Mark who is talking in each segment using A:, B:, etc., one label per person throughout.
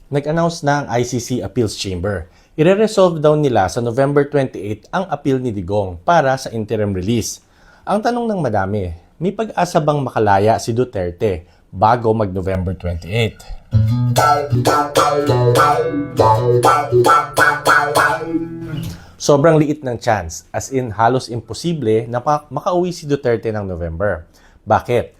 A: Nag-announce na ang ICC Appeals Chamber. Ire-resolve daw nila sa November 28 ang appeal ni Digong para sa interim release. Ang tanong ng madami, may pag-asa bang makalaya si Duterte bago mag-November 28? Sobrang liit ng chance, as in halos imposible na makauwi si Duterte ng November. Bakit?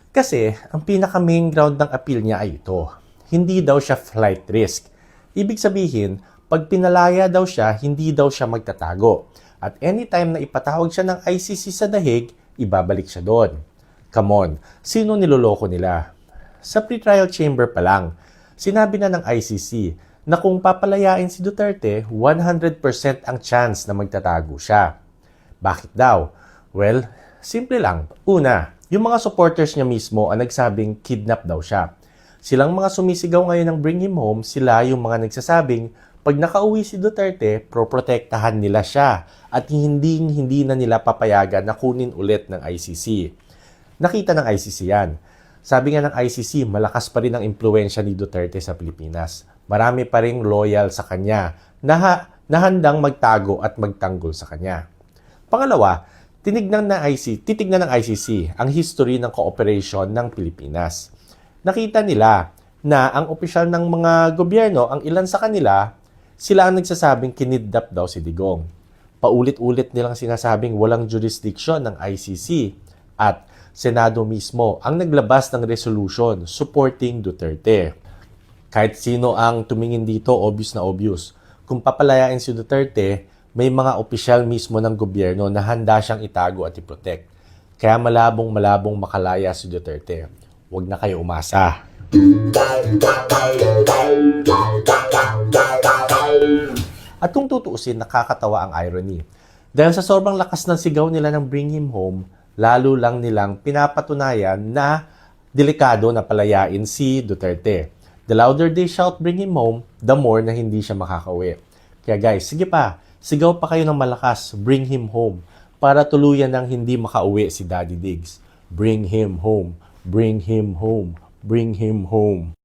A: Kasi ang pinaka-main ground ng appeal niya ay ito. Hindi daw siya flight risk. Ibig sabihin, pag pinalaya daw siya, hindi daw siya magtatago. At anytime na ipatawag siya ng ICC sa dahig, ibabalik siya doon. Come on, sino niloloko nila? Sa pre-trial chamber pa lang, sinabi na ng ICC na kung papalayain si Duterte, 100% ang chance na magtatago siya. Bakit daw? Well, simple lang. Una, yung mga supporters niya mismo ang nagsabing kidnap daw siya. Silang mga sumisigaw ngayon ng bring him home, sila yung mga nagsasabing pag nakauwi si Duterte, proprotektahan nila siya at hindi na nila papayagan na kunin ulit ng ICC. Nakita ng ICC yan. Sabi nga ng ICC, malakas pa rin ang impluensya ni Duterte sa Pilipinas. Marami pa ring loyal sa kanya na handang magtago at magtanggol sa kanya. Pangalawa, titignan ng ICC ang history ng cooperation ng Pilipinas. Nakita nila na ang opisyal ng mga gobyerno, ang ilan sa kanila, sila ang nagsasabing kinidnap daw si Digong. Paulit-ulit nilang sinasabing walang jurisdiction ng ICC at Senado mismo ang naglabas ng resolution supporting Duterte. Kahit sino ang tumingin dito, obvious na obvious. Kung papalayain si Duterte, may mga opisyal mismo ng gobyerno na handa siyang itago at iprotect. Kaya malabong makalaya si Duterte. Huwag na kayo umasa. At kung tutuusin, nakakatawa ang irony. Dahil sa sobrang lakas ng sigaw nila ng bring him home, lalo lang nilang pinapatunayan na delikado na palayain si Duterte. The louder they shout bring him home, the more na hindi siya makakauwi. Kaya guys, sige pa, sigaw pa kayo ng malakas, bring him home, para tuluyan ng hindi makauwi si Daddy Diggs. Bring him home, bring him home, bring him home.